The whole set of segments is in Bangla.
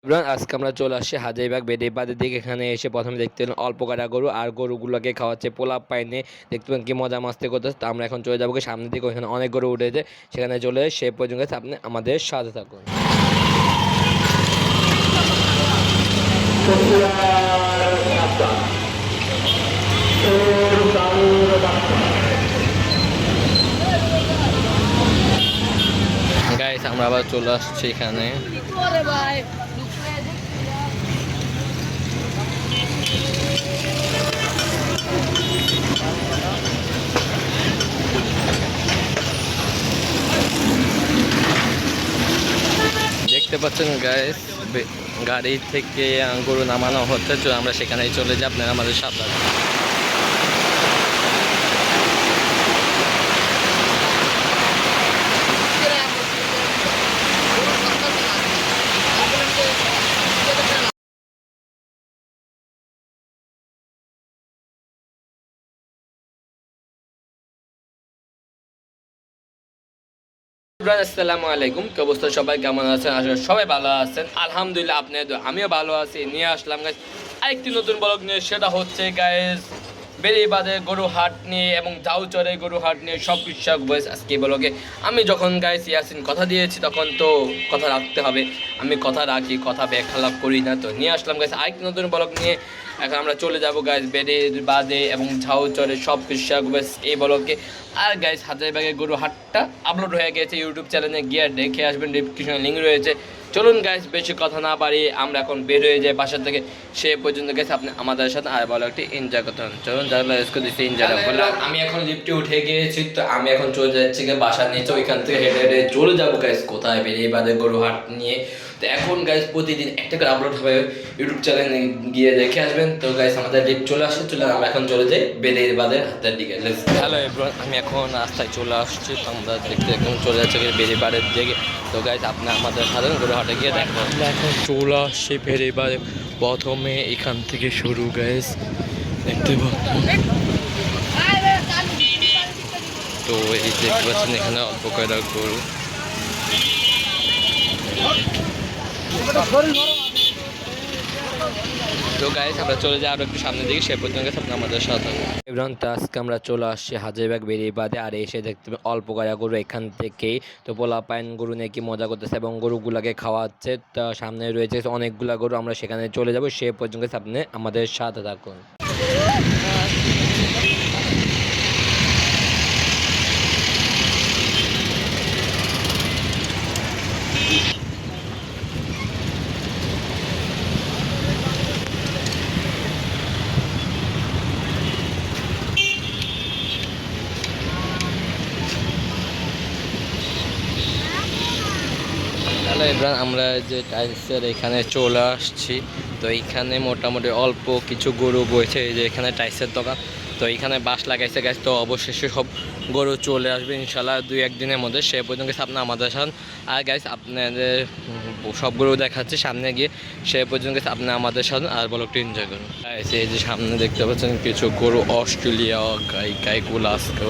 আজকে আমরা চলে আসছি হাজারীবাগ বেড়িবাঁধের দিকে। এখানে এসে প্রথমে দেখতে পেলাম অল্প কটা গরু, আর গরুগুলোকে খাওয়াচ্ছে পোলাপ পাইনে। দেখতে পেলেন কি মজা মাস্তি করতেছে। তো আমরা এখন চলে যাবো সামনের দিকে, ওইখানে অনেক গরু উঠেছে, সেখানে চলে সে পর্যন্ত আপনি আমাদের সাথে থাকুন। গাইস আমরা আবার চলে আসছি এখানে। দেখতে পাচ্ছেন গাইস, গাড়ি থেকে গরু নামানো হচ্ছে, তো আমরা সেখানেই চলে যাই, আপনারা আমাদের সাথে। আসসালামু আলাইকুম, কি অবস্থা সবাই, কেমন আছেন? আসলে সবাই ভালো আছেন আলহামদুলিল্লাহ। আমিও ভালো আছি। নিয়ে আসলাম গাইস আরেকটি নতুন ব্লগ নিয়ে, সেটা হচ্ছে গাইস বেড়িবাঁধের গরু হাট নিয়ে এবং ঝাউচরে গরু হাট নিয়ে সব কিছু আজকে ব্লগে। আমি যখন গাইস ইয়াসিন কথা দিয়েছি তখন তো কথা রাখতে হবে, আমি কথা রাখি, কথা বেখালাপ করি না। তো নিয়ে আসলাম গাইস আরেকটি নতুন ব্লগ নিয়ে। এখন আমরা চলে যাবো গাইস বেড়িবাঁধে এবং ঝাউচরে সব কিছু এই ব্লগে। আর গাইস হাজারীবাগের গরু হাটটা আপলোড হয়ে গেছে ইউটিউব চ্যানেলে, গিয়ে দেখে আসবেন, ডিসক্রিপশনে লিঙ্ক রয়েছে। চলুন গাইস বেশি কথা না বাড়িয়ে আমরা এখন বের হয়ে যাই বাসা থেকে। সে পর্যন্ত গাইস আপনি আমাদের সাথে আর ভালো একটি এনজয় করতে হবে। চলুন যারা দিচ্ছি এনজয় করলাম। আমি এখন লিফটে উঠে গিয়েছি, তো আমি এখন চলে যাচ্ছি বাসার নিচে, ওইখান থেকে হেঁটে হেঁটে চলে যাবো গাইস কোথায়, বেড়িবাঁধের গরু হাট নিয়ে। তো এখন গাইস প্রতিদিন একটা করে আপলোড হবে ইউটিউব চ্যানেলে, গিয়ে দেখে আসবেন। তো গাইস আমাদের লিফট চলে আসছে, চলে আমরা এখন চলে যাই বেড়িবাঁধের হাতের দিকে। হ্যালো এভরিওয়ান, আমি এখন রাস্তায় চলে আসছি, তো আমরা দেখতে এখন চলে যাচ্ছি বেড়িবাঁধের দিকে। তো গাইস আপনি আমাদের সাথে গরু হাটে গিয়ে দেখো। এখন চলে আসছি বেড়িবাঁধ, প্রথমে এখান থেকে শুরু গাইস, দেখতে পাচ্ছেন। তো এই দেখতে পাচ্ছেন এখানে অল্প কয়টা গরু। তো গাইস আমরা চলে যাই আরো একটু সামনের দিকে, সে পর্যন্ত আপনি আমাদের সাথে। এভরিওয়ান, আজকে আমরা চলে আসছি হাজারীবাগ বেড়িবাঁধে, আর এসে দেখতে অল্প কয়টা গরু এখান থেকেই। তো পোলা পাইন গরু নিয়ে কি মজা করতেছে এবং গরুগুলাকে খাওয়াচ্ছে। তা সামনে রয়েছে অনেকগুলা গরু, আমরা সেখানে চলে যাব, সে পর্যন্ত আপনি আমাদের সাথে থাকুন। এবার আমরা যে টাইলসের এখানে চলে আসছি। তো এইখানে মোটামুটি অল্প কিছু গরু বইছে, এই যে এখানে টাইলসের দোকান। তো এইখানে বাঁশ লাগাইছে গাছ, তো অবশেষে সব গরু চলে আসবে ইনশাল্লাহ 2-1 দিনের মধ্যে। সে পর্যন্ত আপনি আমাদের সাথে আর গাইস আপনাদের সব গরু দেখাচ্ছে সামনে গিয়ে, সে পর্যন্ত আপনি আমাদের সাথে আর বলো একটু এনজয় করুন। এই যে সামনে দেখতে পাচ্ছেন কিছু গরু অস্ট্রেলিয়া গাইগুলো আসছে।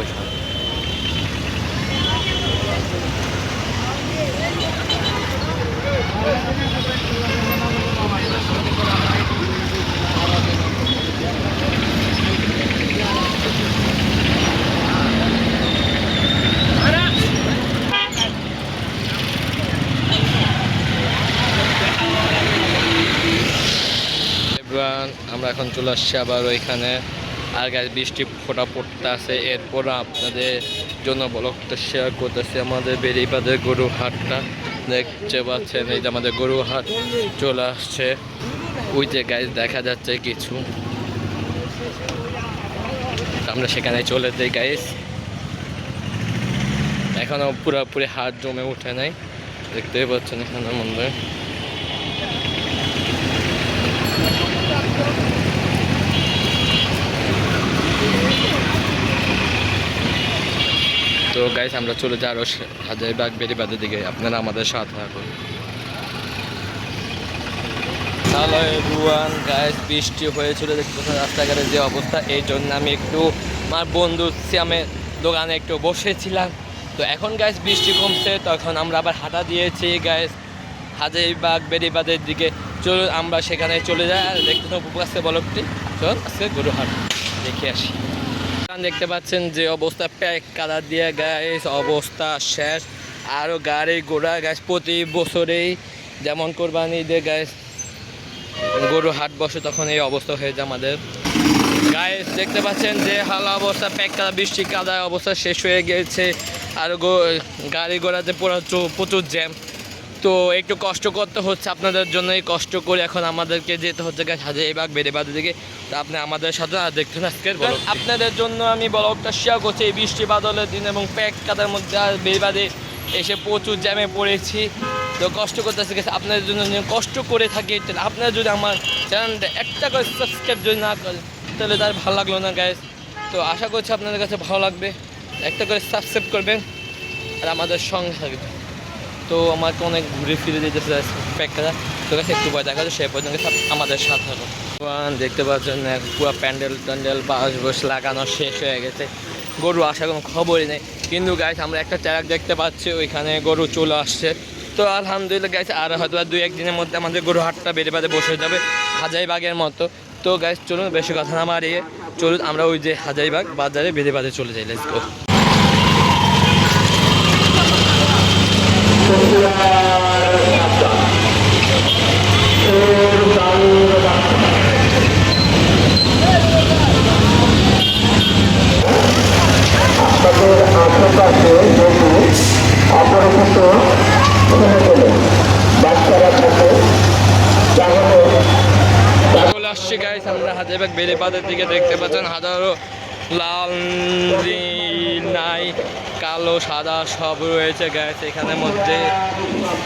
আমরা এখন চলে আসছি আবার ওইখানে, আর গাছ বৃষ্টি ফোটা পড়তে আছে। এরপর আপনাদের জন্য ব্লগটা শেয়ার করতেছি আমাদের বেড়িবাঁধের গরু হাটটা। দেখতে পাচ্ছেন এই যে আমাদের গরু হাট চলে আসছে, ওই যে গাছ দেখা যাচ্ছে কিছু, আমরা সেখানে চলে যাই গাইস। এখনো পুরোপুরি হাট জমে উঠে নাই, দেখতেই পাচ্ছেন এখানে মধ্যে। তো গাইস আমরা চলে যাই আরো হাজারীবাগ বেড়িবাঁধের দিকে, আপনারা আমাদের সাথে থাকুন। হ্যালো এভরিওয়ান, গাইস বৃষ্টি হয়েছিল, দেখতে পাচ্ছেন রাস্তাঘাটের যে অবস্থা। এই জন্য আমি একটু আমার বন্ধু শ্যামের দোকানে একটু বসেছিলাম। তো এখন গাইস বৃষ্টি কমছে, তখন আমরা আবার হাঁটা দিয়েছি গাইস হাজারীবাগ বেড়িবাঁধের দিকে। চলুন আমরা সেখানে চলে যাই আর দেখতে থাকবো আজকে ব্লগটি। চল আজকে গরু হাট দেখে আসি। দেখতে পাচ্ছেন যে অবস্থা, প্যাক কাদা দিয়ে গাইস অবস্থা শেষ। আরও গাড়ি ঘোড়া গাছ প্রতি বছরেই যেমন কোরবানি ঈদে গাইস গরু হাট বসে তখন এই অবস্থা হয়ে যায় আমাদের। গাইস দেখতে পাচ্ছেন যে হাল অবস্থা, প্যাক কাদা বৃষ্টি কাদা অবস্থা শেষ হয়ে গেছে। আর গাড়ি ঘোড়াতে প্রচুর জ্যাম। তো একটু কষ্ট করতে হচ্ছে আপনাদের জন্য, এই কষ্ট করে এখন আমাদেরকে যেতে হচ্ছে গাছ হাজারীবাগ বেড়িবাঁধের দিকে। তো আপনি আমাদের সাথে আর দেখুন আজকের ব্লগ। আপনাদের জন্য আমি ব্লগটা শেয়ার করছি এই বৃষ্টি বাদলের দিন এবং প্যাক কাদার মধ্যে আর বেড়িবাঁধে এসে প্রচুর জ্যামে পড়েছি। তো কষ্ট করতেছি গেছে আপনাদের জন্য, কষ্ট করে থাকি। আপনারা যদি আমার চ্যানেলটা একটা করে সাবস্ক্রাইব যদি না করেন তাহলে তার ভালো লাগলো না গাইস। তো আশা করছি আপনাদের কাছে ভালো লাগবে, একটা করে সাবস্ক্রাইব করবেন আর আমাদের সঙ্গে থাকবেন। তো আমাকে অনেক ঘুরে ফিরে যেতেছে প্যাকটা, তো কাছে একটু ভয় দেখা যায়, সে পর্যন্ত আমাদের সাথে হলো। দেখতে পাচ্ছেন পুরো প্যান্ডেল ট্যান্ডেল বাস লাগানো শেষ হয়ে গেছে, গরু আসার কোনো খবরই নেই। কিন্তু গাইস আমরা একটা ট্রাক দেখতে পাচ্ছি, ওইখানে গরু চলে আসছে। তো আলহামদুলিল্লাহ গাইস আর হয়তো 2-1 দিনের মধ্যে আমাদের গরু হাটটা বেড়িবাঁধে বসে যাবে হাজারীবাগের মতো। তো গাইস চলুন বেশি কথা না মারিয়ে চলুন আমরা ওই যে হাজারীবাগ বাজারে বেড়িবাঁধে চলে যাই। Let's go. চলে আসছি গাইস আমরা হাজারীবাগ বেড়িবাঁধের দিকে। দেখতে পাচ্ছেন হাজারো লাল নাই কালো সাদা সব রয়েছে গাইস এখানের মধ্যে।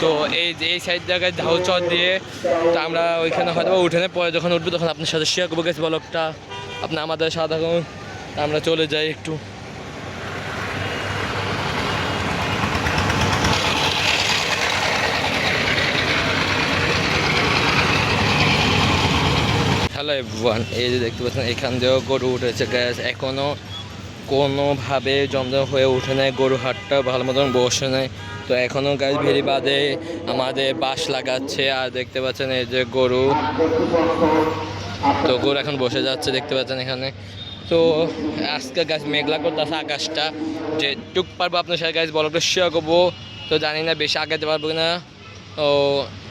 তো এই সাইড জায়গায় ধাউচর দিয়ে তো আমরা ওইখানে হয়তো উঠেনে পরে যখন উঠবো তখন আপনার সাথে শেয়ার করবো গাইস ব্লগটা। আপনি আমাদের সাথে আমরা চলে যাই একটু। হ্যালো এভরিওয়ান, এই যে দেখতে পাচ্ছেন এখান দিয়েও গরু উঠেছে গ্যাস, এখনও কোনোভাবে জমজম হয়ে উঠে নেয়, গরু হাটটা ভালো মতন বসে নেয়। তো এখনও গাছ বেড়িবাঁধে আমাদের বাঁশ লাগাচ্ছে। আর দেখতে পাচ্ছেন এই যে গরু, তো গরু এখন বসে যাচ্ছে দেখতে পাচ্ছেন এখানে। তো আজকে গাছ মেঘলা করতেছে আকাশটা, যে টুক পারবো আপনার সাথে গাছ ব্লগটা শেয়ার করবো। তো জানি না বেশি আগাতে পারবো না, ও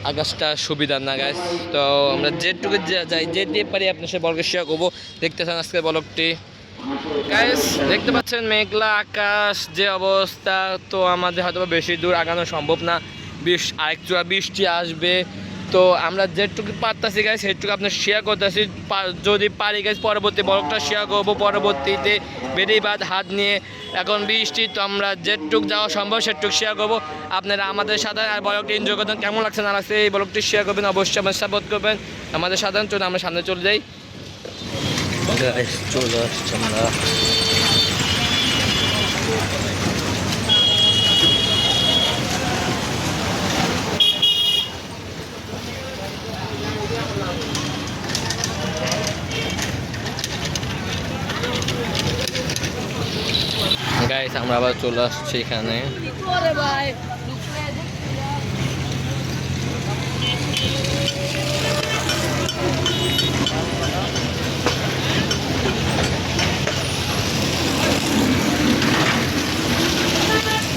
আকাশটা সুবিধার না গাছ। তো আমরা যেটুকু যাই যেতে পারি আপনার সাথে ব্লগটা শেয়ার করবো। দেখতেছেন আজকের ব্লগটি গাইস, দেখতে পাচ্ছেন মেঘলা আকাশ যে অবস্থা। তো আমাদের হয়তো বেশি দূর আগানো সম্ভব না, আরেকটু বৃষ্টি আসবে। তো আমরা যেটুকু পারতাছি গাইস সেটুকু আপনার শেয়ার করতেছি, যদি পারি গাইস পরবর্তী ব্লগটা শেয়ার করবো পরবর্তীতে বেড়িবাঁধ হাত নিয়ে। এখন বৃষ্টি, তো আমরা যেটুক যাওয়া সম্ভব সেটুক শেয়ার করবো। আপনারা আমাদের সাথে আর ব্লগটি এনজয় করতেন, কেমন লাগছে না লাগছে এই ব্লগটি শেয়ার করবেন, অবশ্যই আমার সাপোর্ট করবেন আমাদের সাধারণ। চলুন আমরা সামনে চলে যাই। চলে আসছে আমরা গাইস, আমরা আবার চলে আসছি এখানে।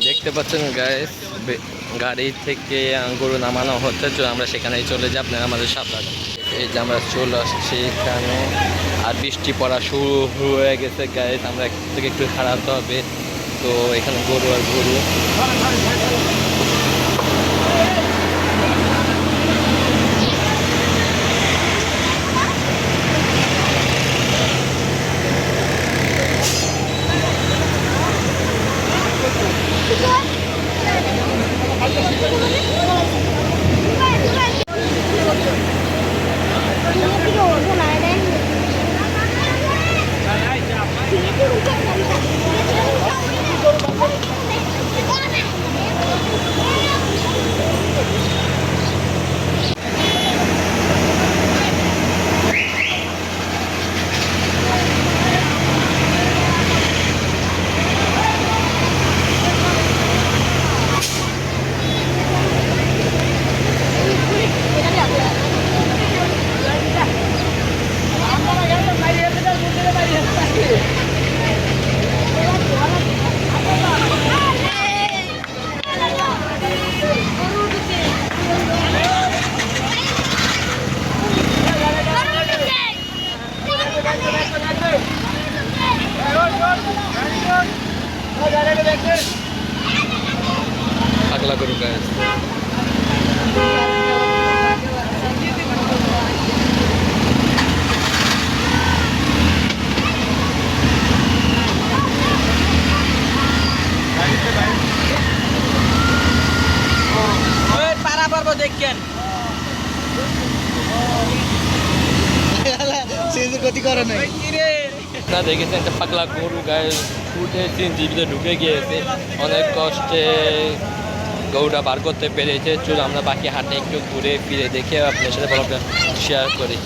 দেখতে পাচ্ছেন গাইস গাড়ি থেকে গরু নামানো হচ্ছে, তো আমরা সেখানেই চলে যাই, আপনারা আমাদের সাথে। এই যে আমরা চলে আসছি এখানে, আর বৃষ্টি পড়া শুরু হয়ে গেছে গাইস, আমরা থেকে একটু হারাতে হবে। তো এখানে গরু আর গরু গতি করে নাই না দেখেছেন একটা পাগলা গরু গায়ে ফুটে জীবিত ঢুকে গিয়েছে, অনেক কষ্টে গরুটা বার করতে পেরেছে। চলো আমরা বাকি হাটে একটু ঘুরে ফিরে দেখে আপনার সাথে ব্লগটা শেয়ার করি।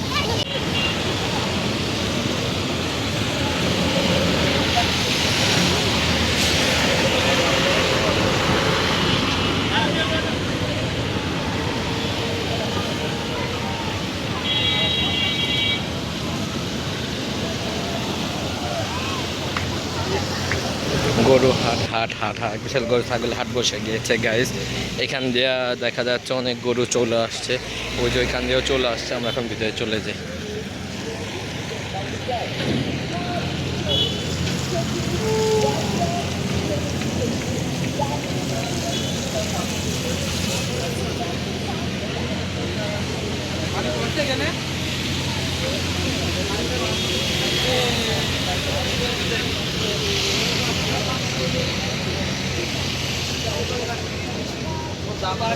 গরু হাট বিশাল গরু ছাগল হাট বসে গিয়েছে গাইস। এখান দিয়ে দেখা যাচ্ছে অনেক গরু চলে আসছে, ওই যে ওইখান দিয়েও চলে আসছে। আমরা এখন ভিতরে চলে যাই।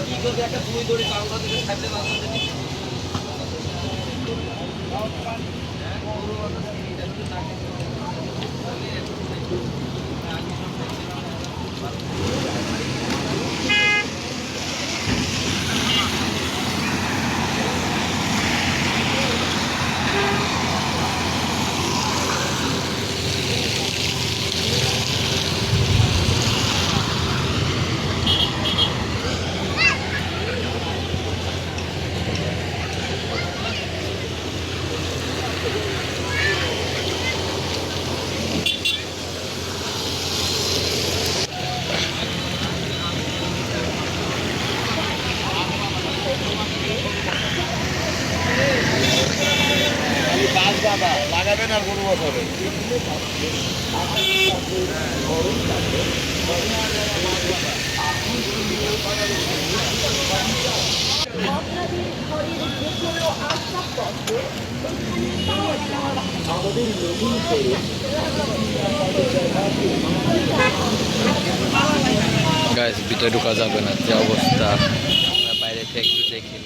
কি করবে একটা দুই দড়ি কাউকা থেকে ছাড়তে পারবে লাগাবেন আর গরু বসাবেন। গাইস ভিতরে ঢোকা যাবে না, যে অবস্থা। আমরা বাইরে থেকে একটু দেখি।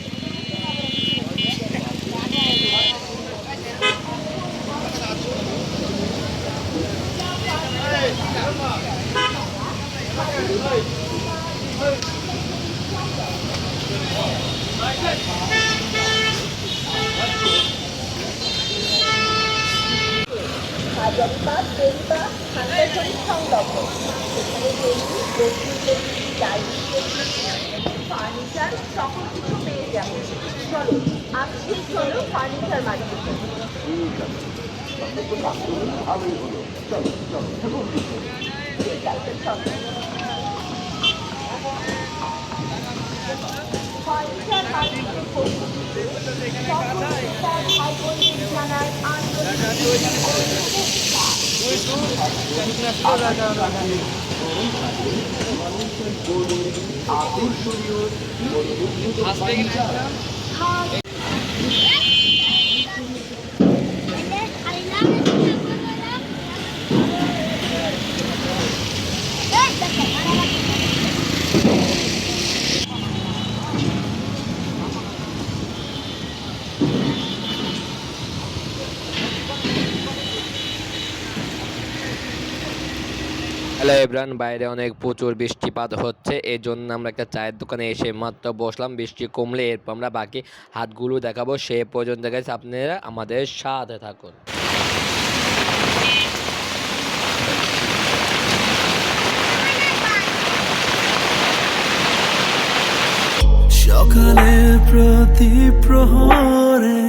হাজারিবাগ বেড়িবাগ খান্ডাছড়ি সংলগ্ন ফার্নিচার সকল কিছু পেয়ে যাবে। চলো আজকে চলো ফার্নিচার মার্কেটে। ফার্নিচার মার্কেটের পক্ষ থেকে সকল ভাই বোনদের জানায় আন্তরিক হ্যালো এভরান, বাইরে অনেক প্রচুর বৃষ্টিপাত হচ্ছে, এই জন্য আমরা একটা চায়ের দোকানে এসে মাত্র বসলাম। বৃষ্টি কমলে এরপর আমরা বাকি হাতগুলো দেখাবো। সে পর্যন্ত গেছে আপনারা আমাদের সাথে থাকুন। সকালে প্রতি প্রহরে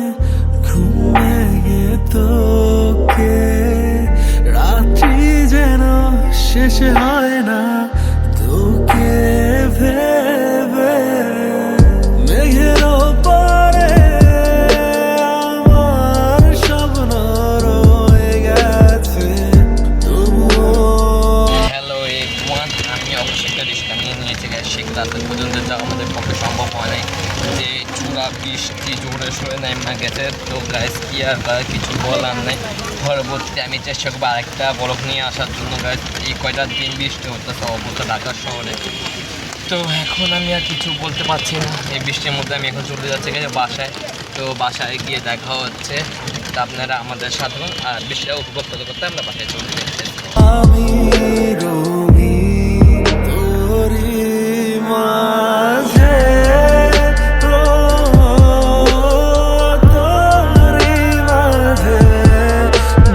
ঘুমিয়ে তোকে, রাত্রি যেন শেষ হয় না তোকে ভেবে। মেঘের ওপরে আমার স্বপ্ন রয়ে গেছে তবুও। হ্যালো এভরিওয়ান, আমি অবশ্যই একটা রিস্কা নিয়ে নিয়েছি। শেখ রাতের পর্যন্ত যা আমাদের পক্ষে সম্ভব হয় নাই, যে চূড়া বৃষ্টি জোরে সরে নেমে গেছে। তো গাইস কি আর কিছু বলার নাই, পরবর্তীতে আমি চেষ্টা করবো আরেকটা ব্লগ নিয়ে আসার জন্য। গাইস এই কয়টা দিন বৃষ্টি হতেছে অবস্থা ঢাকা শহরে। তো এখন আমি আর কিছু বলতে পারছি না, এই বৃষ্টির মধ্যে আমি এখন চলে যাচ্ছি বাসায়। তো বাসায় গিয়ে দেখা হচ্ছে। তো আপনারা আমাদের সাথে থাকুন আর বৃষ্টিটা উপভোগ করতে করতে আমরা বাসায় চলে যাচ্ছি। আমি রঙিন তোরি মাঝে তোরি মাঝে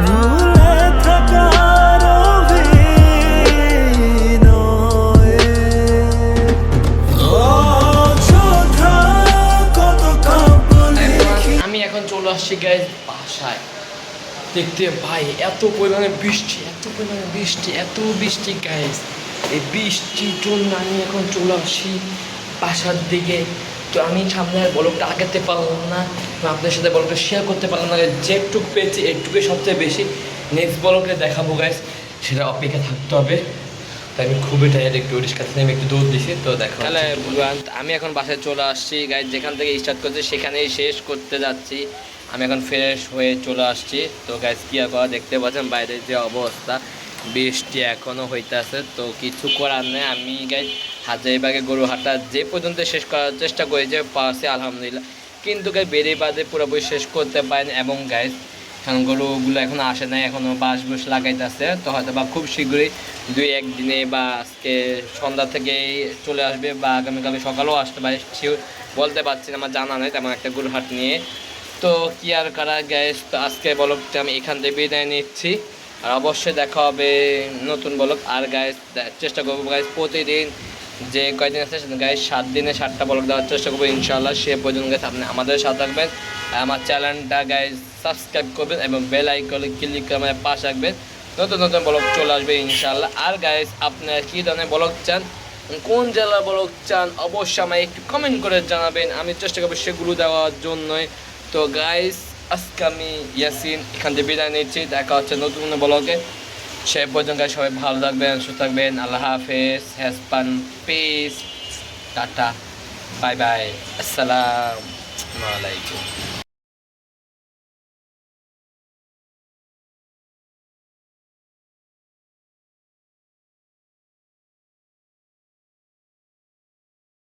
ভুলে থাকার অভিনয়ে অযথা কত কাঁপলি আমি এখন চলে আসছি গাইজ বাসায়। দেখতে ভাই এত পরিমাণে বৃষ্টি, এত বৃষ্টি গাইজ। এই বৃষ্টির জন্য আমি এখন চলে আসি বাসার দিকে। তো আমি সামনে আর ব্লগটা আগাতে পারলাম না, আপনাদের সাথে ব্লগটা শেয়ার করতে পারলাম না। যেটুকু পেয়েছি একটুকুই সবচেয়ে বেশি। নেক্সট ব্লগে দেখাবো গাইজ, সেটা অপেক্ষা থাকতে হবে। তাই আমি খুবই টায়ার্ড, একটু রিস্কা থেকে আমি একটু দৌড় দিছি। তো দেখো আমি এখন বাসায় চলে আসছি গাইজ, যেখান থেকে স্টার্ট করছি সেখানেই শেষ করতে যাচ্ছি। আমি এখন ফ্রেশ হয়ে চলে আসছি। তো গাইজ কি আর করা, দেখতে পাচ্ছেন বাইরের যে অবস্থা, বৃষ্টি এখনও হইতেছে। তো কিছু করার নেই, আমি গাইজ হাজারিবাগে গরু হাটটা যে পর্যন্ত শেষ করার চেষ্টা করি যে পারছি আলহামদুলিল্লাহ, কিন্তু গাইজ বেরিবাদে পুরোপুরি শেষ করতে পারিনি। এবং গাইজ এখন গরুগুলো এখনও আসে নাই, এখনও বাঁশ বুশ লাগাইতেছে। তো হয়তো বা খুব শীঘ্রই 2-1 দিনে বা আজকে সন্ধ্যা থেকেই চলে আসবে বা আগামীকালে সকালেও আসতে পারে, বলতে পারছি না, আমার জানা নেই তেমন একটা গরু হাট নিয়ে। তো কি আর করা গাইজ, তো আজকে ব্লগটা আমি এখান থেকে বিদায় নিচ্ছি। আর অবশ্যই দেখা হবে নতুন ব্লগ। আর গাইজ চেষ্টা করবো গাইজ প্রতিদিন যে কয়দিন আছে গাইজ 7 দিনে 7টা ব্লগ দেওয়ার চেষ্টা করবো ইনশাআল্লাহ। সে পর্যন্ত গাইজ আপনি আমাদের সাথে থাকবেন, আর আমার চ্যানেলটা গাইজ সাবস্ক্রাইব করবেন এবং বেল আইকনে ক্লিক করে আমার পাশে রাখবেন। নতুন ব্লগ চলে আসবে ইনশাআল্লাহ। আর গাইজ আপনারা কী ধরনের ব্লগ চান, কোন জেলার ব্লগ চান, অবশ্যই আমায় একটু কমেন্ট করে জানাবেন, আমি চেষ্টা করবো সেগুলো দেওয়ার জন্যই। তো গাইস আজকে আমি ইয়াসিন এখান থেকে বিদায় নিচ্ছি, দেখা হচ্ছে নতুন ব্লগে। সে পর্যন্ত সবাই ভালো থাকবেন, সুস্থ থাকবেন। আল্লাহ হাফেজ, হ্যাসপান, পিস, টাটা, বাই বাই, আসসালামু আলাইকুম।